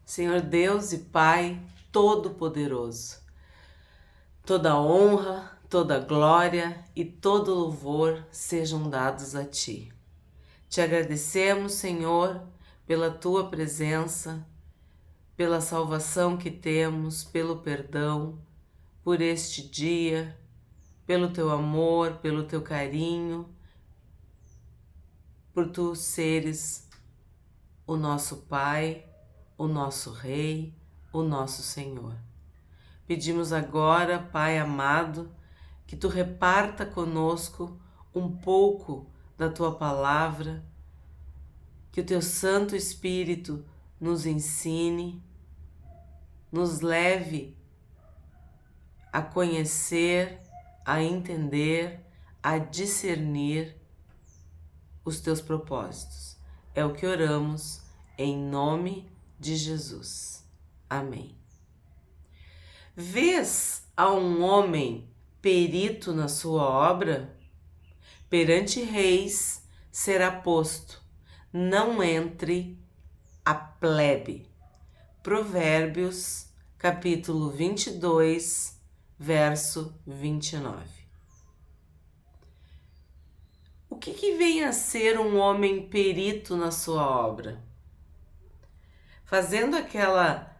Senhor Deus e Pai Todo-Poderoso, toda honra, toda glória e todo louvor sejam dados a Ti. Te agradecemos, Senhor, pela Tua presença, pela salvação que temos, pelo perdão, por este dia, pelo Teu amor, pelo Teu carinho, por Tu seres o nosso Pai, o nosso Rei, o nosso Senhor. Pedimos agora, Pai amado, que Tu reparta conosco um pouco da Tua palavra, que o Teu Santo Espírito nos ensine, nos leve a conhecer, a entender, a discernir os Teus propósitos. É o que oramos em nome de Jesus. Amém. Vês a um homem perito na sua obra? Perante reis será posto, não entre a plebe. Provérbios, capítulo 22, verso 29. O que vem a ser um homem perito na sua obra? Fazendo aquela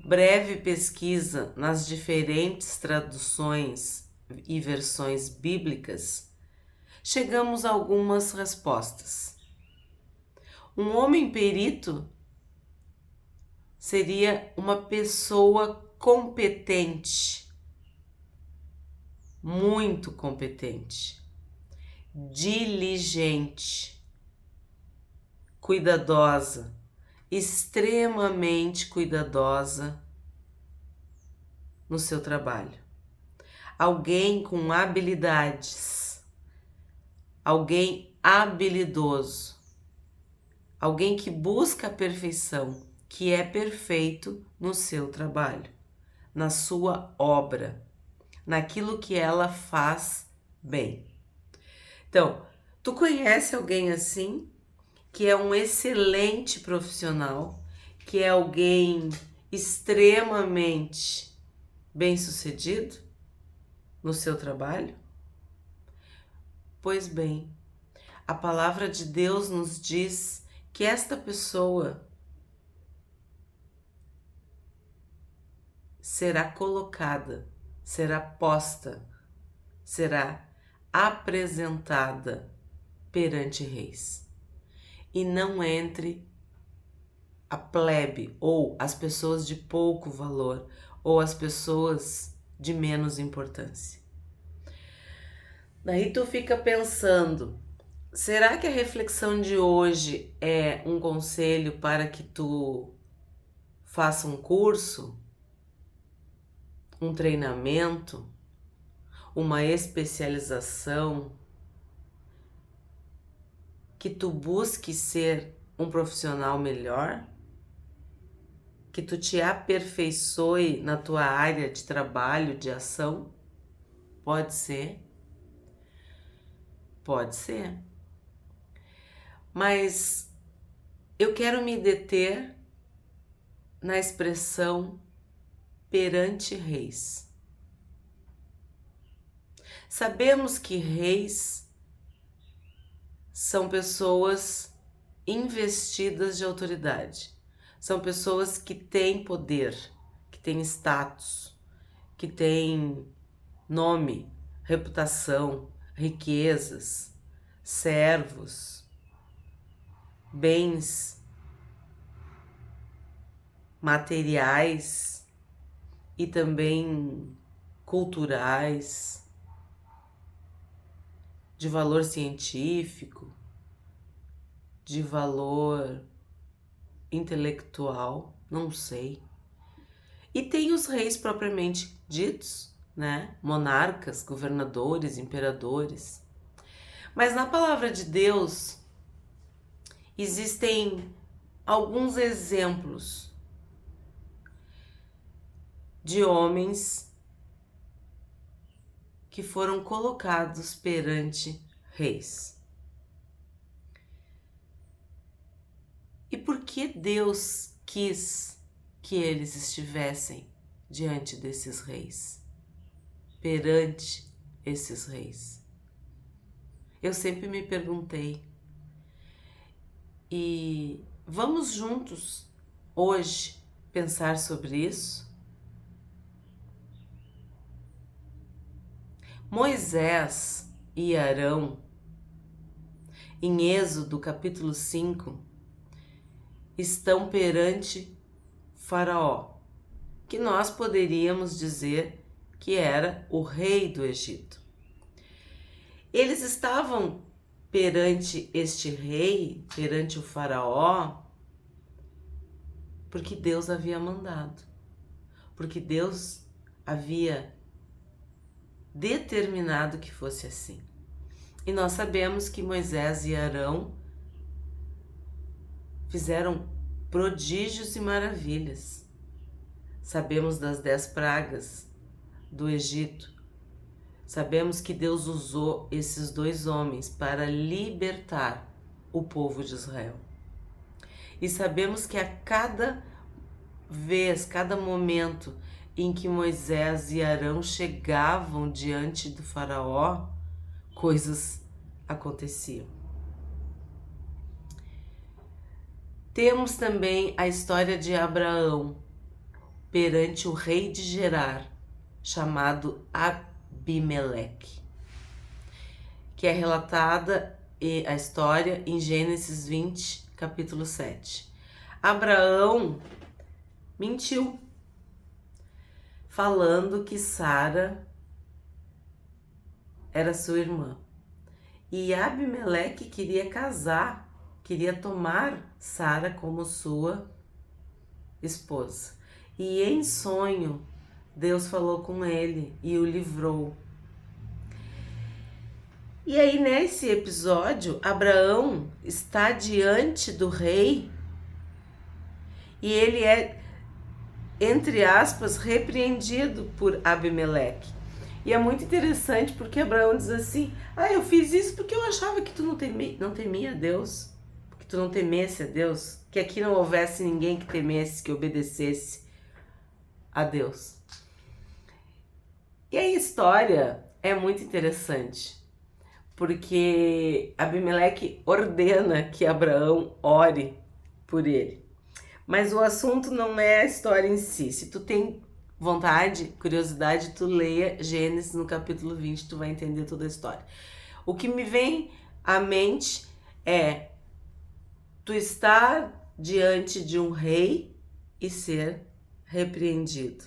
breve pesquisa nas diferentes traduções e versões bíblicas, chegamos a algumas respostas. Um homem perito seria uma pessoa competente, muito competente, diligente, cuidadosa, extremamente cuidadosa no seu trabalho. Alguém com habilidades, alguém habilidoso, alguém que busca a perfeição, que é perfeito no seu trabalho, na sua obra, naquilo que ela faz bem. Então, tu conhece alguém assim? Que é um excelente profissional, que é alguém extremamente bem-sucedido no seu trabalho? Pois bem, a palavra de Deus nos diz que esta pessoa será colocada, será posta, será apresentada perante reis. E não entre a plebe, ou as pessoas de pouco valor, ou as pessoas de menos importância. Daí tu fica pensando, será que a reflexão de hoje é um conselho para que tu faça um curso, um treinamento, uma especialização, que tu busque ser um profissional melhor? Que tu te aperfeiçoe na tua área de trabalho, de ação? Pode ser. Pode ser. Mas eu quero me deter na expressão perante reis. Sabemos que reis são pessoas investidas de autoridade. São pessoas que têm poder, que têm status, que têm nome, reputação, riquezas, servos, bens materiais e também culturais, de valor científico, de valor intelectual, não sei. E tem os reis propriamente ditos, né? Monarcas, governadores, imperadores. Mas na palavra de Deus existem alguns exemplos de homens que foram colocados perante reis. E por que Deus quis que eles estivessem diante desses reis, perante esses reis. Eu sempre me perguntei, e vamos juntos hoje pensar sobre isso? Moisés e Arão, em Êxodo capítulo 5, estão perante Faraó, que nós poderíamos dizer que era o rei do Egito. Eles estavam perante este rei, perante o Faraó, porque Deus havia mandado, porque Deus havia determinado que fosse assim. E nós sabemos que Moisés e Arão fizeram prodígios e maravilhas. Sabemos das 10 pragas do Egito. Sabemos que Deus usou esses 2 homens para libertar o povo de Israel. E sabemos que a cada vez, cada momento em que Moisés e Arão chegavam diante do Faraó, coisas aconteciam. Temos também a história de Abraão perante o rei de Gerar, chamado Abimeleque, que é relatada a história em Gênesis 20, capítulo 7. Abraão mentiu, falando que Sara era sua irmã. E Abimeleque queria casar, queria tomar Sara como sua esposa. E em sonho, Deus falou com ele e o livrou. E aí, nesse episódio, Abraão está diante do rei e ele é, entre aspas, repreendido por Abimeleque. E é muito interessante porque Abraão diz assim: eu fiz isso porque eu achava que tu não temia a Deus, que tu não temesse a Deus, que aqui não houvesse ninguém que temesse, que obedecesse a Deus. E a história é muito interessante, porque Abimeleque ordena que Abraão ore por ele. Mas o assunto não é a história em si. Se tu tem vontade, curiosidade, tu leia Gênesis no capítulo 20, tu vai entender toda a história. O que me vem à mente é tu estar diante de um rei e ser repreendido,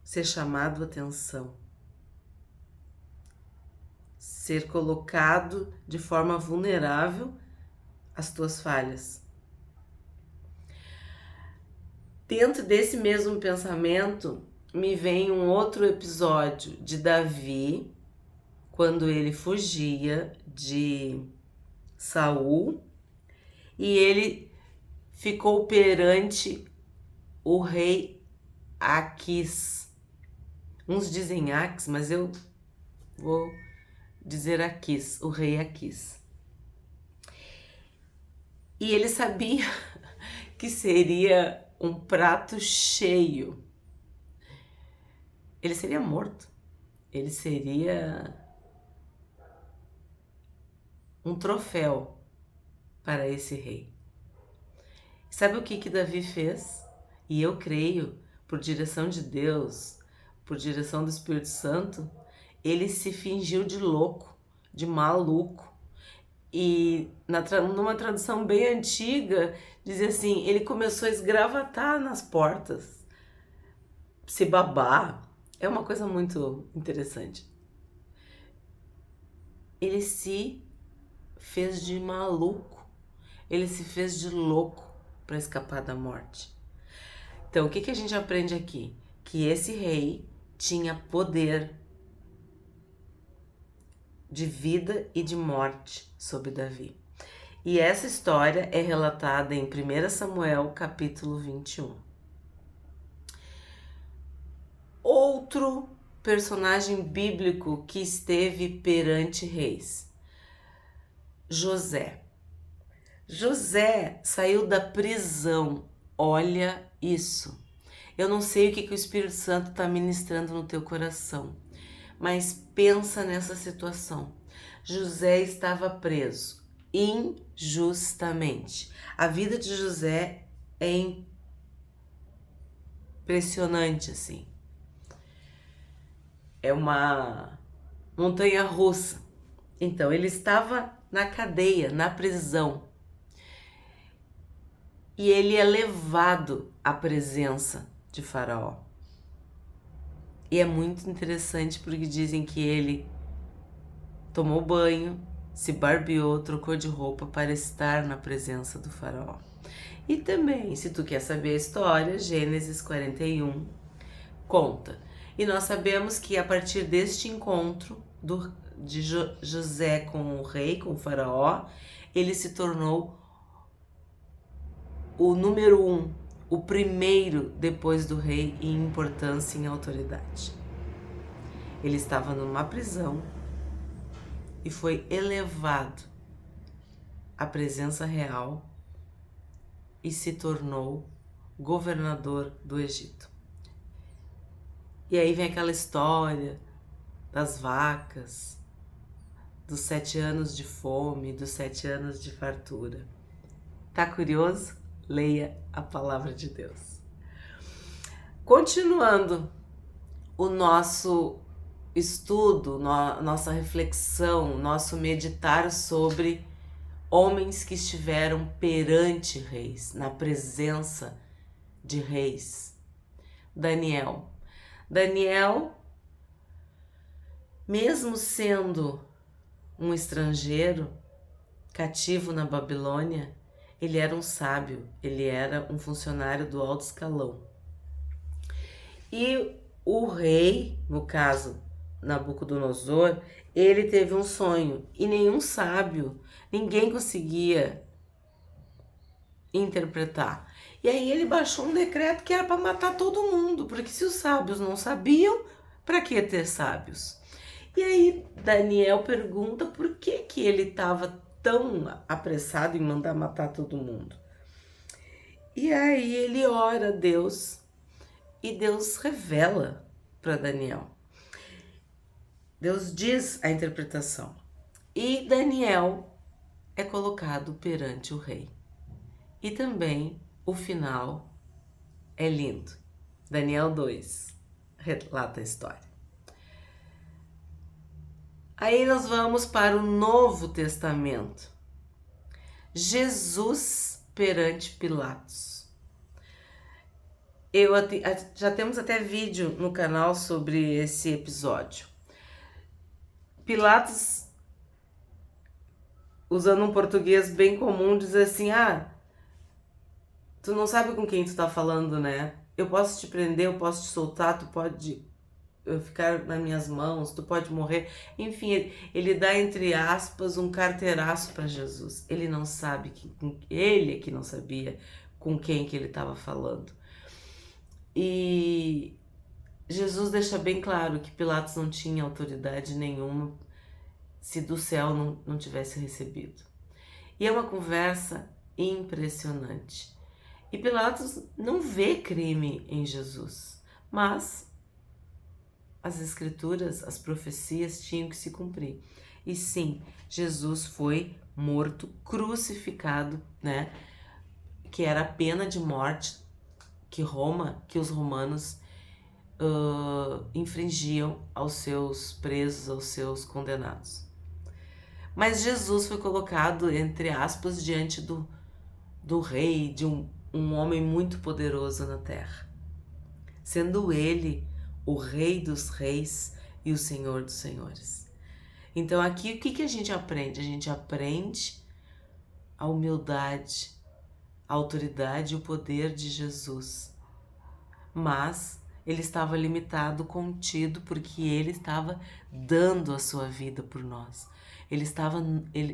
ser chamado a atenção, ser colocado de forma vulnerável às tuas falhas. Dentro desse mesmo pensamento, me vem um outro episódio de Davi, quando ele fugia de Saul e ele ficou perante o rei Aquis. Uns dizem Ax, mas eu vou dizer Aquis, o rei Aquis. E ele sabia que seria um prato cheio. Ele seria morto. Ele seria um troféu para esse rei. Sabe o que Davi fez? E eu creio, por direção de Deus, por direção do Espírito Santo, ele se fingiu de louco, de maluco. E numa tradução bem antiga, dizia assim, ele começou a esgravatar nas portas, se babar. É uma coisa muito interessante. Ele se fez de maluco, ele se fez de louco para escapar da morte. Então, o que a gente aprende aqui? Que esse rei tinha poder de vida e de morte sobre Davi. E essa história é relatada em 1 Samuel, capítulo 21. Outro personagem bíblico que esteve perante reis, José. José saiu da prisão. Olha isso. Eu não sei o que o Espírito Santo está ministrando no teu coração, mas pensa nessa situação. José estava preso injustamente. A vida de José é impressionante, assim. É uma montanha russa. Então, ele estava na cadeia, na prisão. E ele é levado à presença de Faraó. E é muito interessante porque dizem que ele tomou banho, se barbeou, trocou de roupa para estar na presença do Faraó. E também, se tu quer saber a história, Gênesis 41 conta. E nós sabemos que a partir deste encontro de José com o rei, com o Faraó, ele se tornou o número 1, o primeiro depois do rei em importância e em autoridade. Ele estava numa prisão e foi elevado à presença real e se tornou governador do Egito. E aí vem aquela história das vacas, dos 7 anos de fome, dos 7 anos de fartura. Tá curioso? Leia a palavra de Deus. Continuando o nosso estudo, nossa reflexão, nosso meditar sobre homens que estiveram perante reis, na presença de reis. Daniel, mesmo sendo um estrangeiro, cativo na Babilônia, ele era um sábio, ele era um funcionário do alto escalão. E o rei, no caso Nabucodonosor, ele teve um sonho e nenhum sábio, ninguém conseguia interpretar. E aí ele baixou um decreto que era para matar todo mundo, porque se os sábios não sabiam, para que ter sábios? E aí Daniel pergunta por que ele estava tão apressado em mandar matar todo mundo. E aí ele ora a Deus e Deus revela para Daniel. Deus diz a interpretação. E Daniel é colocado perante o rei. E também o final é lindo. Daniel 2 relata a história. Aí nós vamos para o Novo Testamento. Jesus perante Pilatos. Já temos até vídeo no canal sobre esse episódio. Pilatos, usando um português bem comum, diz assim: tu não sabe com quem tu tá falando, né? Eu posso te prender, eu posso te soltar, tu pode ficar nas minhas mãos, tu pode morrer. Enfim, ele dá, entre aspas, um carteiraço para Jesus. Ele não sabe, ele é que não sabia com quem que ele estava falando. E Jesus deixa bem claro que Pilatos não tinha autoridade nenhuma se do céu não tivesse recebido. E é uma conversa impressionante. E Pilatos não vê crime em Jesus, mas as escrituras, as profecias tinham que se cumprir. E sim, Jesus foi morto, crucificado, né? Que era a pena de morte que os romanos infringiam aos seus presos, aos seus condenados. Mas Jesus foi colocado, entre aspas, diante do rei, de um homem muito poderoso na terra, sendo ele o Rei dos Reis e o Senhor dos Senhores. Então aqui o que a gente aprende? A gente aprende a humildade, a autoridade e o poder de Jesus. Mas ele estava limitado, contido, porque ele estava dando a sua vida por nós. Ele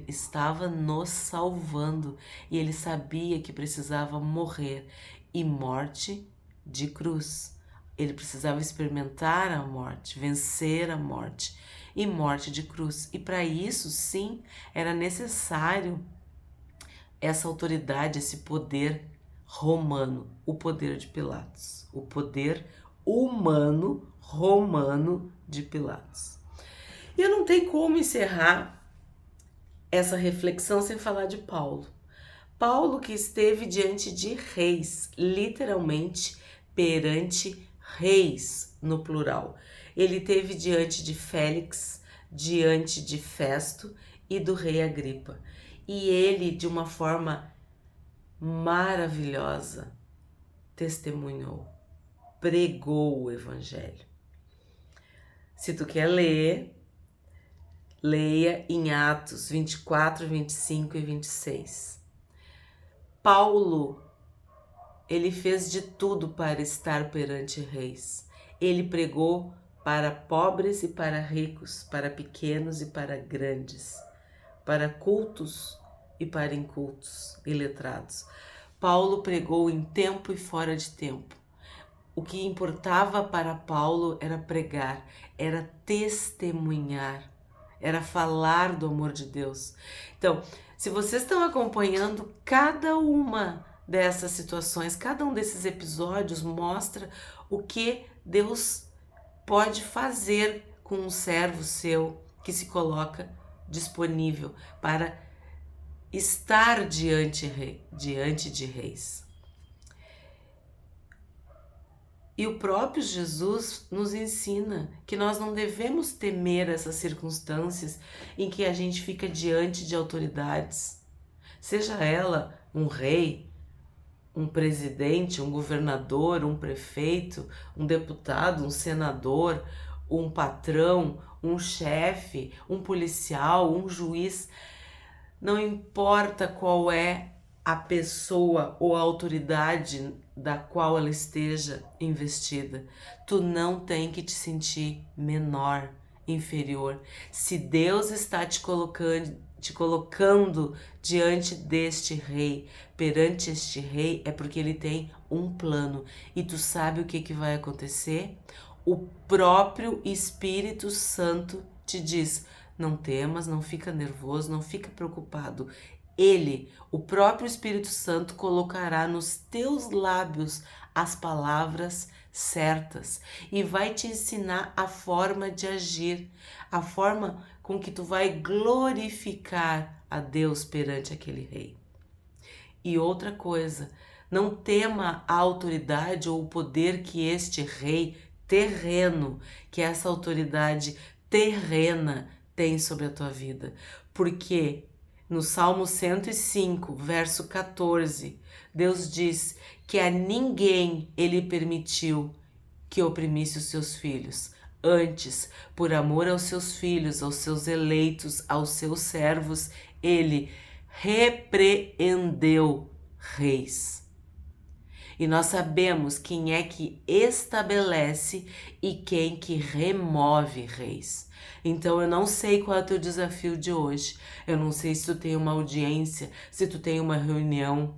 estava nos salvando e ele sabia que precisava morrer, e morte de cruz. Ele precisava experimentar a morte, vencer a morte e morte de cruz. E para isso, sim, era necessário essa autoridade, esse poder romano, o poder de Pilatos, o poder humano romano de Pilatos. E eu não tenho como encerrar essa reflexão sem falar de Paulo. Paulo que esteve diante de reis, literalmente perante reis no plural. Ele esteve diante de Félix, diante de Festo e do rei Agripa. E ele, de uma forma maravilhosa, testemunhou, pregou o evangelho. Se tu quer ler, leia em Atos 24, 25 e 26. Paulo, ele fez de tudo para estar perante reis. Ele pregou para pobres e para ricos, para pequenos e para grandes, para cultos e para incultos e letrados. Paulo pregou em tempo e fora de tempo. O que importava para Paulo era pregar, era testemunhar, era falar do amor de Deus. Então, se vocês estão acompanhando, cada uma dessas situações, cada um desses episódios mostra o que Deus pode fazer com um servo seu que se coloca disponível para estar diante de reis. E o próprio Jesus nos ensina que nós não devemos temer essas circunstâncias em que a gente fica diante de autoridades, seja ela um rei, um presidente, um governador, um prefeito, um deputado, um senador, um patrão, um chefe, um policial, um juiz. Não importa qual é a pessoa ou a autoridade da qual ela esteja investida, tu não tem que te sentir menor, inferior. Se Deus está te colocando diante deste rei, perante este rei, é porque ele tem um plano. E tu sabe o que vai acontecer? O próprio Espírito Santo te diz: não temas, não fica nervoso, não fica preocupado. Ele, o próprio Espírito Santo, colocará nos teus lábios as palavras certas e vai te ensinar a forma de agir, a forma com que tu vai glorificar a Deus perante aquele rei. E outra coisa, não tema a autoridade ou o poder que este rei terreno, que essa autoridade terrena tem sobre a tua vida, porque no Salmo 105, verso 14, Deus diz que a ninguém ele permitiu que oprimisse os seus filhos. Antes, por amor aos seus filhos, aos seus eleitos, aos seus servos, ele repreendeu reis. E nós sabemos quem é que estabelece e quem que remove reis. Então eu não sei qual é o teu desafio de hoje. Eu não sei se tu tem uma audiência, se tu tem uma reunião,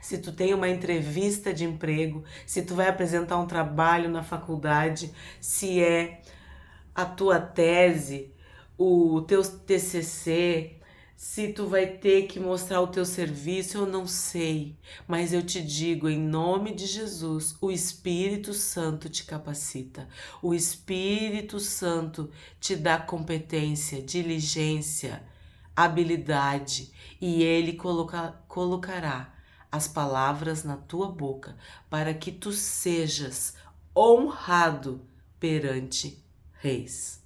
se tu tem uma entrevista de emprego, se tu vai apresentar um trabalho na faculdade, se é a tua tese, o teu TCC, se tu vai ter que mostrar o teu serviço, eu não sei. Mas eu te digo, em nome de Jesus, o Espírito Santo te capacita. O Espírito Santo te dá competência, diligência, habilidade. E Ele colocará as palavras na tua boca para que tu sejas honrado perante reis.